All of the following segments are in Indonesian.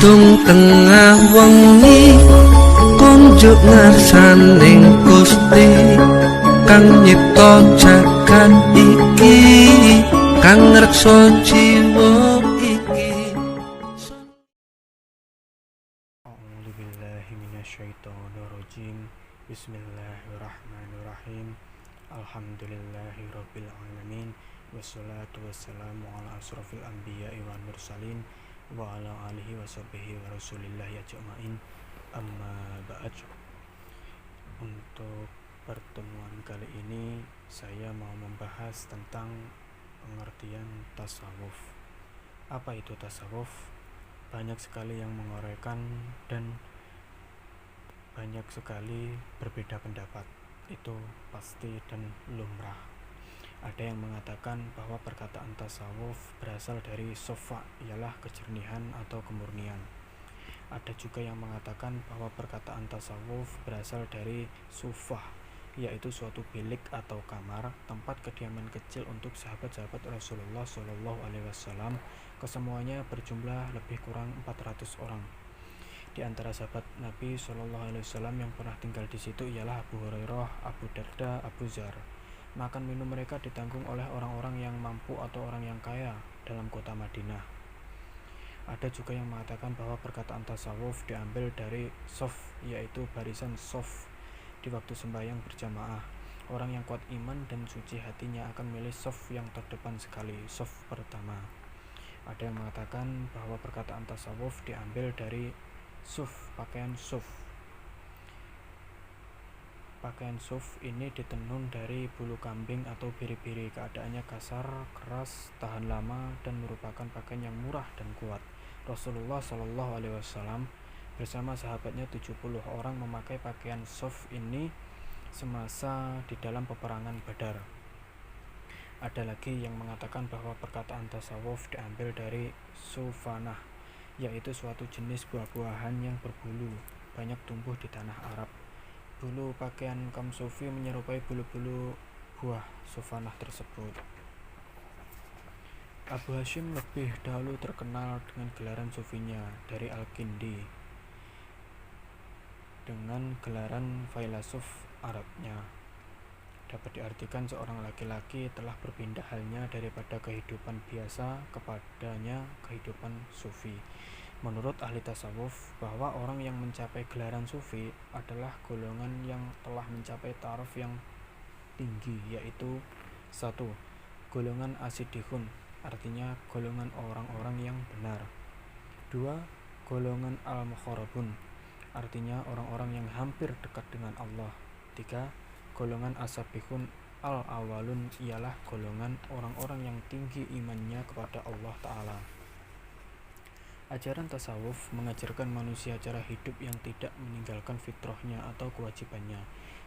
Dung tengah wengi kunjuk ngarsaning Gusti kang nyipta jagat iki, kang ngreksa jiwa iki. A'udzubillahi minasyaitonirrajim. Bismillahirrahmanirrahim. Alhamdulillahirabbil alamin. Wassalatu wassalamu ala asrofil anbiya'i wal mursalin wa ala alihi washabbihi wa rasulillahi ajma'in. Amma ba'd. Untuk pertemuan kali ini saya mau membahas tentang pengertian tasawuf. Apa itu tasawuf? Banyak sekali yang menguraikan dan banyak sekali berbeda pendapat. Itu pasti dan lumrah. Ada yang mengatakan bahwa perkataan tasawuf berasal dari sofa, ialah kejernihan atau kemurnian. Ada juga yang mengatakan bahwa perkataan tasawuf berasal dari sufah, yaitu suatu bilik atau kamar, tempat kediaman kecil untuk sahabat-sahabat Rasulullah SAW. Kesemuanya berjumlah lebih kurang 400 orang. Di antara sahabat Nabi SAW yang pernah tinggal di situ ialah Abu Hurairah, Abu Darda, Abu Dzar. Makan minum mereka ditanggung oleh orang-orang yang mampu atau orang yang kaya dalam kota Madinah. Ada juga yang mengatakan bahwa perkataan tasawuf diambil dari sof, yaitu barisan sof di waktu sembahyang berjamaah. Orang yang kuat iman dan suci hatinya akan milih sof yang terdepan sekali, sof pertama. Ada yang mengatakan bahwa perkataan tasawuf diambil dari suf, pakaian suf. Pakaian suf ini ditenun dari bulu kambing atau biri-biri. Keadaannya kasar, keras, tahan lama, dan merupakan pakaian yang murah dan kuat. Rasulullah SAW bersama sahabatnya 70 orang memakai pakaian suf ini semasa di dalam peperangan Badar. Ada lagi yang mengatakan bahwa perkataan tasawuf diambil dari sufanah, yaitu suatu jenis buah-buahan yang berbulu, banyak tumbuh di tanah Arab. Bulu pakaian kaum sufi menyerupai bulu-bulu buah sufanah tersebut. Abu Hashim lebih dahulu terkenal dengan gelaran sufinya dari Al-Kindi, dengan gelaran filosof Arabnya. Dapat diartikan seorang laki-laki telah berpindah halnya daripada kehidupan biasa kepadanya kehidupan sufi. Menurut ahli tasawuf, bahwa orang yang mencapai gelaran sufi adalah golongan yang telah mencapai taraf yang tinggi, yaitu 1. Golongan asidihun, artinya golongan orang-orang yang benar. 2. Golongan al-mukharabun, artinya orang-orang yang hampir dekat dengan Allah. 3. Golongan asabihun al-awalun, ialah golongan orang-orang yang tinggi imannya kepada Allah Ta'ala. Ajaran tasawuf mengajarkan manusia cara hidup yang tidak meninggalkan fitrahnya atau kewajibannya.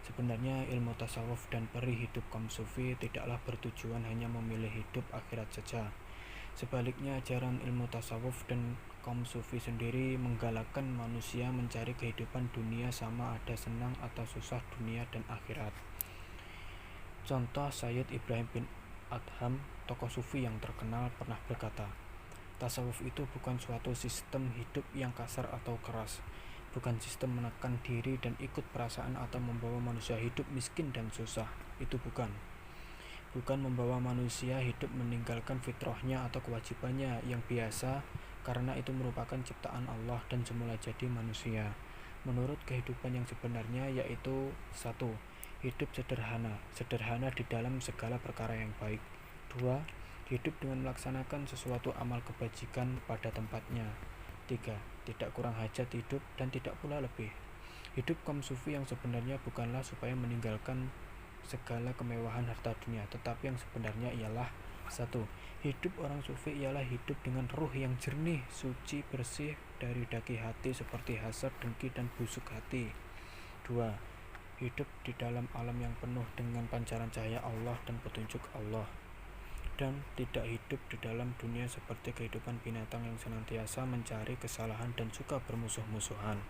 Sebenarnya ilmu tasawuf dan peri hidup kaum sufi tidaklah bertujuan hanya memilih hidup akhirat saja. Sebaliknya, ajaran ilmu tasawuf dan kaum sufi sendiri menggalakkan manusia mencari kehidupan dunia sama ada senang atau susah dunia dan akhirat. Contoh, Sayyid Ibrahim bin Adham, tokoh sufi yang terkenal, pernah berkata, tasawuf itu bukan suatu sistem hidup yang kasar atau keras, bukan sistem menekan diri dan ikut perasaan atau membawa manusia hidup miskin dan susah. Itu bukan membawa manusia hidup meninggalkan fitrahnya atau kewajibannya yang biasa, karena itu merupakan ciptaan Allah dan semula jadi manusia. Menurut kehidupan yang sebenarnya, yaitu 1. Hidup sederhana di dalam segala perkara yang baik. 2. Hidup dengan melaksanakan sesuatu amal kebajikan pada tempatnya. 3. Tidak kurang hajat hidup dan tidak pula lebih. Hidup kaum sufi yang sebenarnya bukanlah supaya meninggalkan segala kemewahan harta dunia, tetapi yang sebenarnya ialah 1. Hidup orang sufi ialah hidup dengan ruh yang jernih, suci, bersih dari daki hati seperti hasad, dengki, dan busuk hati. 2. Hidup di dalam alam yang penuh dengan pancaran cahaya Allah dan petunjuk Allah, dan tidak hidup di dalam dunia seperti kehidupan binatang yang senantiasa mencari kesalahan dan suka bermusuh-musuhan.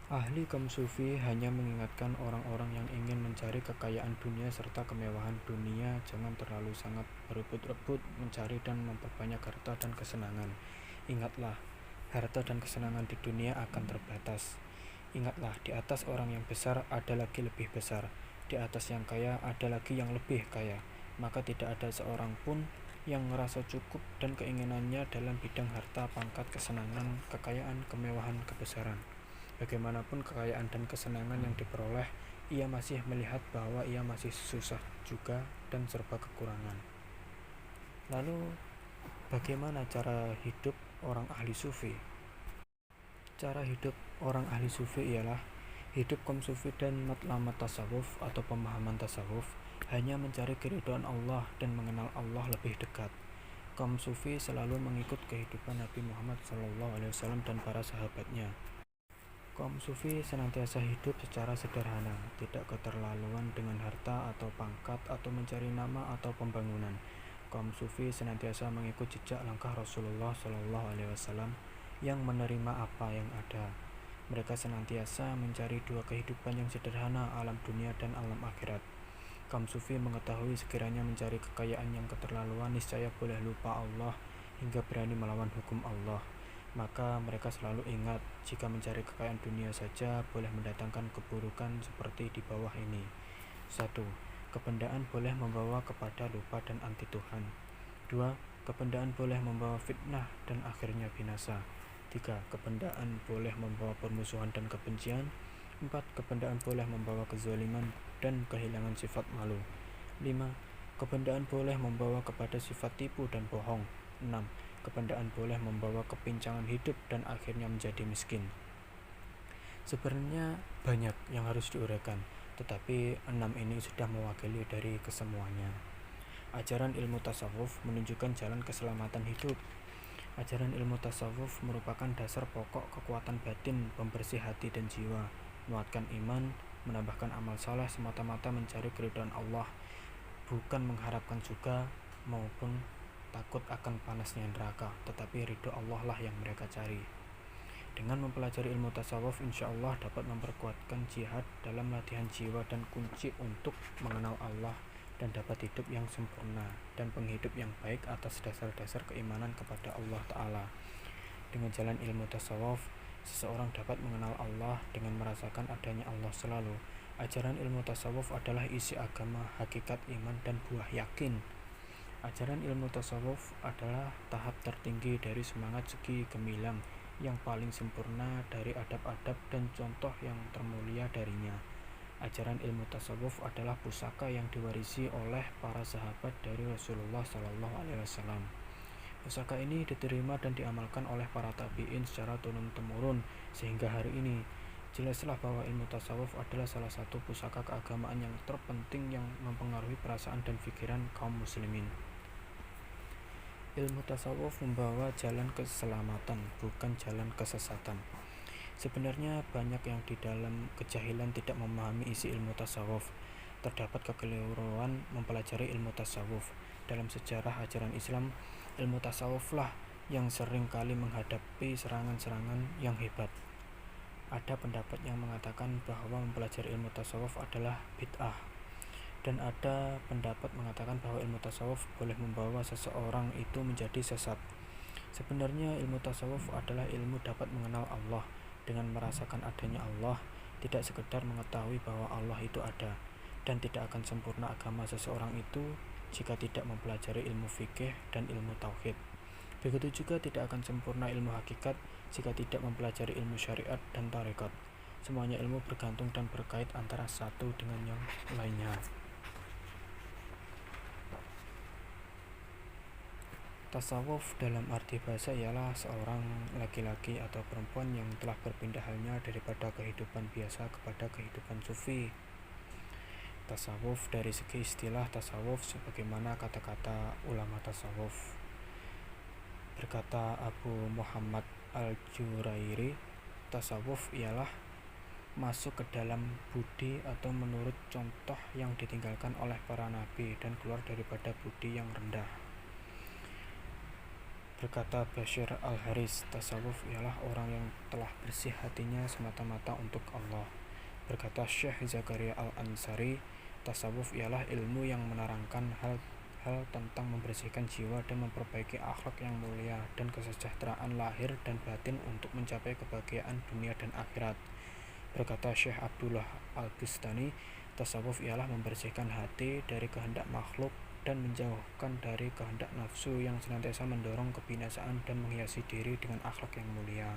Ahli kaum sufi hanya mengingatkan orang-orang yang ingin mencari kekayaan dunia serta kemewahan dunia jangan terlalu sangat berebut-rebut mencari dan memperbanyak harta dan kesenangan. Ingatlah harta dan kesenangan di dunia akan terbatas. Ingatlah, di atas orang yang besar ada lagi lebih besar, di atas yang kaya ada lagi yang lebih kaya. Maka tidak ada seorang pun yang merasa cukup dan keinginannya dalam bidang harta, pangkat, kesenangan, kekayaan, kemewahan, kebesaran. Bagaimanapun kekayaan dan kesenangan yang diperoleh, ia masih melihat bahwa ia masih susah juga dan serba kekurangan. Lalu, bagaimana cara hidup orang ahli sufi? Cara hidup orang ahli sufi ialah hidup kaum sufi dan matlamat tasawuf atau pemahaman tasawuf hanya mencari keridhaan Allah dan mengenal Allah lebih dekat. Kaum sufi selalu mengikut kehidupan Nabi Muhammad SAW dan para sahabatnya. Kaum sufi senantiasa hidup secara sederhana, tidak keterlaluan dengan harta atau pangkat atau mencari nama atau pembangunan. Kaum sufi senantiasa mengikut jejak langkah Rasulullah SAW yang menerima apa yang ada. Mereka senantiasa mencari dua kehidupan yang sederhana, alam dunia dan alam akhirat. Kaum sufi mengetahui sekiranya mencari kekayaan yang keterlaluan niscaya boleh lupa Allah hingga berani melawan hukum Allah. Maka mereka selalu ingat jika mencari kekayaan dunia saja boleh mendatangkan keburukan seperti di bawah ini. 1. Kebendaan boleh membawa kepada lupa dan anti Tuhan. 2. Kebendaan boleh membawa fitnah dan akhirnya binasa. 3. Kebendaan boleh membawa permusuhan dan kebencian. 4. Kebendaan boleh membawa kezaliman dan kehilangan sifat malu. 5. Kebendaan boleh membawa kepada sifat tipu dan bohong. 6. Kebendaan boleh membawa kepincangan hidup dan akhirnya menjadi miskin. Sebenarnya banyak yang harus diuraikan, tetapi 6 ini sudah mewakili dari kesemuanya. Ajaran ilmu tasawuf menunjukkan jalan keselamatan hidup. Ajaran ilmu tasawuf merupakan dasar pokok kekuatan batin, pembersih hati dan jiwa, menguatkan iman, menambahkan amal saleh semata-mata mencari keridhaan Allah, bukan mengharapkan surga maupun takut akan panasnya neraka, tetapi ridho Allah lah yang mereka cari. Dengan mempelajari ilmu tasawuf, insya Allah dapat memperkuatkan jihad dalam latihan jiwa dan kunci untuk mengenal Allah dan dapat hidup yang sempurna dan penghidup yang baik atas dasar-dasar keimanan kepada Allah Ta'ala. Dengan jalan ilmu tasawuf, seseorang dapat mengenal Allah dengan merasakan adanya Allah selalu. Ajaran ilmu tasawuf adalah isi agama, hakikat iman dan buah yakin. Ajaran ilmu tasawuf adalah tahap tertinggi dari semangat segi gemilang yang paling sempurna dari adab-adab dan contoh yang termulia darinya. Ajaran ilmu tasawuf adalah pusaka yang diwarisi oleh para sahabat dari Rasulullah SAW. Pusaka ini diterima dan diamalkan oleh para tabi'in secara turun-temurun sehingga hari ini. Jelaslah bahwa ilmu tasawuf adalah salah satu pusaka keagamaan yang terpenting yang mempengaruhi perasaan dan pikiran kaum muslimin. Ilmu tasawuf membawa jalan keselamatan, bukan jalan kesesatan. Sebenarnya banyak yang di dalam kejahilan tidak memahami isi ilmu tasawuf. Terdapat kekeliruan mempelajari ilmu tasawuf. Dalam sejarah ajaran Islam, ilmu tasawuflah yang sering kali menghadapi serangan-serangan yang hebat. Ada pendapat yang mengatakan bahwa mempelajari ilmu tasawuf adalah bid'ah. Dan ada pendapat mengatakan bahwa ilmu tasawuf boleh membawa seseorang itu menjadi sesat. Sebenarnya ilmu tasawuf adalah ilmu dapat mengenal Allah dengan merasakan adanya Allah, tidak sekedar mengetahui bahwa Allah itu ada. Dan tidak akan sempurna agama seseorang itu jika tidak mempelajari ilmu fikih dan ilmu tauhid. Begitu juga tidak akan sempurna ilmu hakikat jika tidak mempelajari ilmu syariat dan tarekat. Semuanya ilmu bergantung dan berkait antara satu dengan yang lainnya. Tasawuf dalam arti bahasa ialah seorang laki-laki atau perempuan yang telah berpindah halnya daripada kehidupan biasa kepada kehidupan sufi. Tasawuf dari segi istilah tasawuf sebagaimana kata-kata ulama tasawuf. Berkata Abu Muhammad Al-Jurairi, tasawuf ialah masuk ke dalam budi atau menurut contoh yang ditinggalkan oleh para nabi dan keluar daripada budi yang rendah. Berkata Bashir Al-Haris, tasawuf ialah orang yang telah bersih hatinya semata-mata untuk Allah. Berkata Syekh Zakaria Al-Ansari, tasawuf ialah ilmu yang menerangkan hal hal tentang membersihkan jiwa dan memperbaiki akhlak yang mulia dan kesejahteraan lahir dan batin untuk mencapai kebahagiaan dunia dan akhirat. Berkata Syekh Abdullah Al-Bustani, tasawuf ialah membersihkan hati dari kehendak makhluk dan menjauhkan dari kehendak nafsu yang senantiasa mendorong kebinasaan dan menghiasi diri dengan akhlak yang mulia.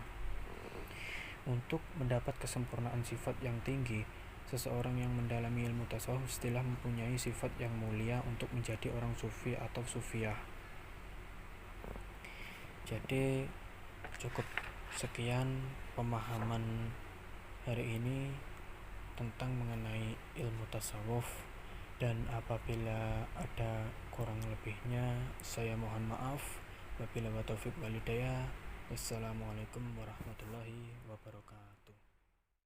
Untuk mendapat kesempurnaan sifat yang tinggi, seseorang yang mendalami ilmu tasawuf mestilah mempunyai sifat yang mulia untuk menjadi orang sufi atau sufiah. Jadi cukup sekian pemahaman hari ini tentang mengenai ilmu tasawuf, dan apabila ada kurang lebihnya saya mohon maaf. Wabillahi taufiq walhidayah. Wassalamualaikum warahmatullahi wabarakatuh.